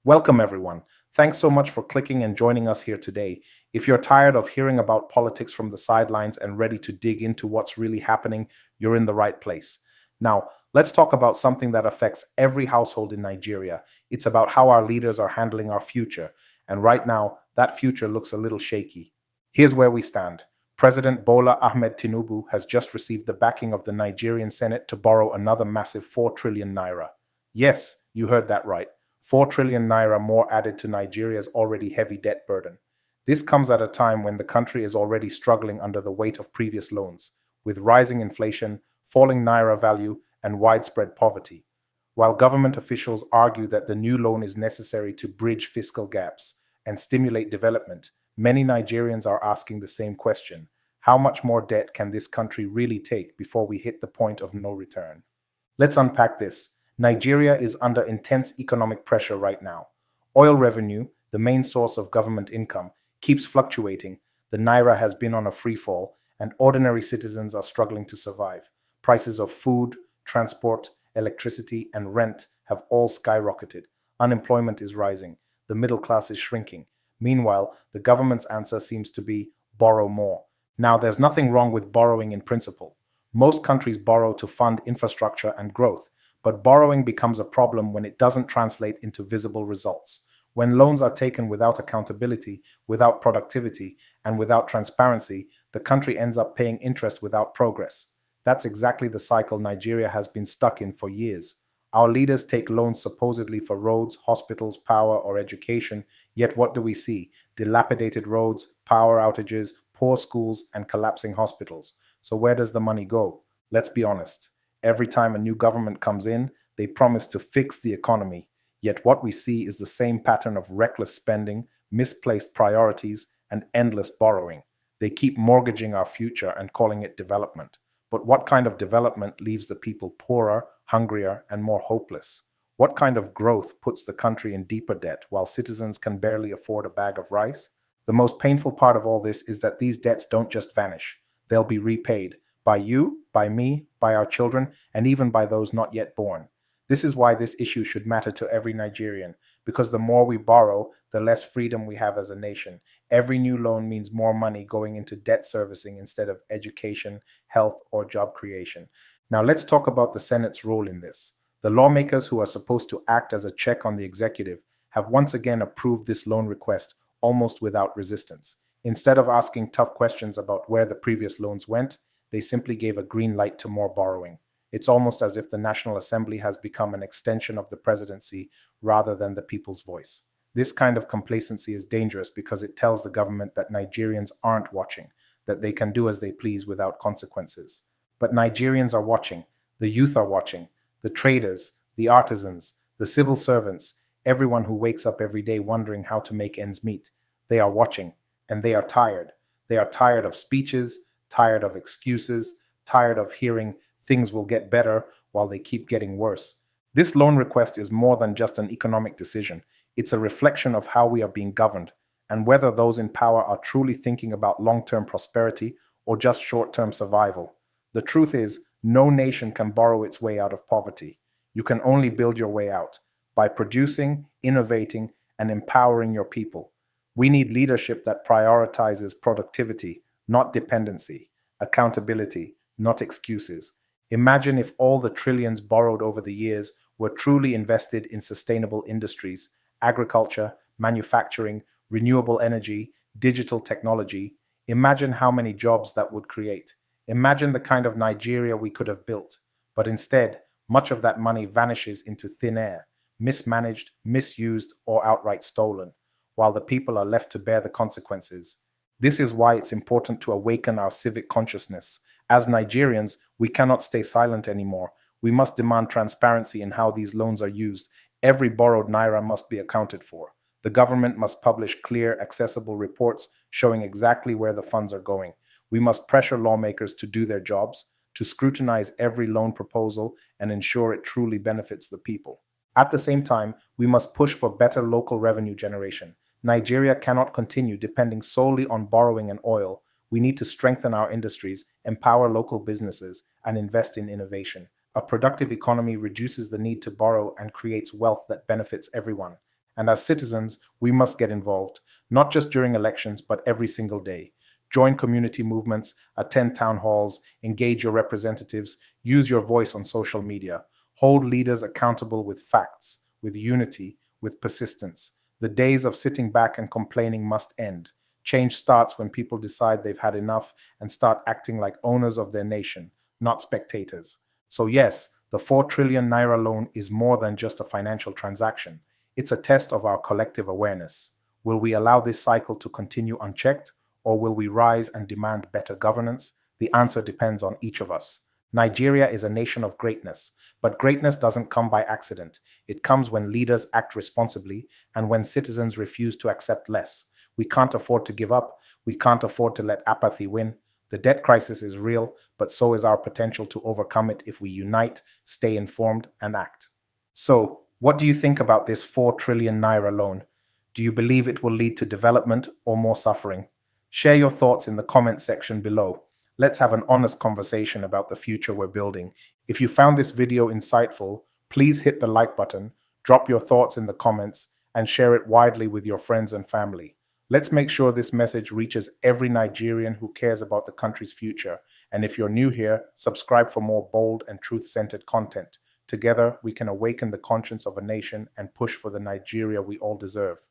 Welcome, everyone. Thanks so much for clicking and joining us here today. If you're tired of hearing about politics from the sidelines and ready to dig into what's really happening, you're in the right place. Now, let's talk about something that affects every household in Nigeria. It's about how our leaders are handling our future. And right now, that future looks a little shaky. Here's where we stand. President Bola Ahmed Tinubu has just received the backing of the Nigerian Senate to borrow another massive 4 trillion naira. Yes, you heard that right. 4 trillion naira more added to Nigeria's already heavy debt burden. This comes at a time when the country is already struggling under the weight of previous loans, with rising inflation, falling naira value, and widespread poverty. While government officials argue that the new loan is necessary to bridge fiscal gaps and stimulate development, many Nigerians are asking the same question. How much more debt can this country really take before we hit the point of no return? Let's unpack this. Nigeria is under intense economic pressure right now. Oil revenue, the main source of government income, keeps fluctuating. The naira has been on a free fall, and ordinary citizens are struggling to survive. Prices of food, transport, electricity, and rent have all skyrocketed. Unemployment is rising. The middle class is shrinking. Meanwhile, the government's answer seems to be borrow more. Now, there's nothing wrong with borrowing in principle. Most countries borrow to fund infrastructure and growth, but borrowing becomes a problem when it doesn't translate into visible results. When loans are taken without accountability, without productivity, and without transparency, the country ends up paying interest without progress. That's exactly the cycle Nigeria has been stuck in for years. Our leaders take loans supposedly for roads, hospitals, power, or education, yet what do we see? Dilapidated roads, power outages, poor schools, and collapsing hospitals. So where does the money go? Let's be honest. Every time a new government comes in, they promise to fix the economy. Yet what we see is the same pattern of reckless spending, misplaced priorities, and endless borrowing. They keep mortgaging our future and calling it development. But what kind of development leaves the people poorer, hungrier, and more hopeless? What kind of growth puts the country in deeper debt while citizens can barely afford a bag of rice? The most painful part of all this is that these debts don't just vanish. They'll be repaid by you, by me, by our children, and even by those not yet born. This is why this issue should matter to every Nigerian, because the more we borrow, the less freedom we have as a nation. Every new loan means more money going into debt servicing instead of education, health, or job creation. Now let's talk about the Senate's role in this. The lawmakers who are supposed to act as a check on the executive have once again approved this loan request almost without resistance. Instead of asking tough questions about where the previous loans went, they simply gave a green light to more borrowing. It's almost as if the National Assembly has become an extension of the presidency rather than the people's voice. This kind of complacency is dangerous because it tells the government that Nigerians aren't watching, that they can do as they please without consequences. But Nigerians are watching, the youth are watching, the traders, the artisans, the civil servants, everyone who wakes up every day wondering how to make ends meet. They are watching, and they are tired. They are tired of speeches, tired of excuses, tired of hearing things will get better while they keep getting worse. This loan request is more than just an economic decision. It's a reflection of how we are being governed and whether those in power are truly thinking about long-term prosperity or just short-term survival. The truth is, no nation can borrow its way out of poverty. You can only build your way out by producing, innovating, and empowering your people. We need leadership that prioritizes productivity, not dependency, accountability, not excuses. Imagine if all the trillions borrowed over the years were truly invested in sustainable industries, agriculture, manufacturing, renewable energy, digital technology. Imagine how many jobs that would create. Imagine the kind of Nigeria we could have built. But instead, much of that money vanishes into thin air, mismanaged, misused, or outright stolen, while the people are left to bear the consequences. This is why it's important to awaken our civic consciousness. As Nigerians, we cannot stay silent anymore. We must demand transparency in how these loans are used. Every borrowed naira must be accounted for. The government must publish clear, accessible reports showing exactly where the funds are going. We must pressure lawmakers to do their jobs, to scrutinize every loan proposal and ensure it truly benefits the people. At the same time, we must push for better local revenue generation. Nigeria cannot continue depending solely on borrowing and oil. We need to strengthen our industries, empower local businesses, and invest in innovation. A productive economy reduces the need to borrow and creates wealth that benefits everyone. And as citizens, we must get involved, not just during elections, but every single day. Join community movements, attend town halls, engage your representatives, use your voice on social media. Hold leaders accountable with facts, with unity, with persistence. The days of sitting back and complaining must end. Change starts when people decide they've had enough and start acting like owners of their nation, not spectators. So yes, the 4 trillion naira loan is more than just a financial transaction. It's a test of our collective awareness. Will we allow this cycle to continue unchecked, or will we rise and demand better governance? The answer depends on each of us. Nigeria is a nation of greatness, but greatness doesn't come by accident. It comes when leaders act responsibly and when citizens refuse to accept less. We can't afford to give up. We can't afford to let apathy win. The debt crisis is real, but so is our potential to overcome it if we unite, stay informed, and act. So, what do you think about this 4 trillion naira loan? Do you believe it will lead to development or more suffering? Share your thoughts in the comment section below. Let's have an honest conversation about the future we're building. If you found this video insightful, please hit the like button, drop your thoughts in the comments, and share it widely with your friends and family. Let's make sure this message reaches every Nigerian who cares about the country's future. And if you're new here, subscribe for more bold and truth-centered content. Together, we can awaken the conscience of a nation and push for the Nigeria we all deserve.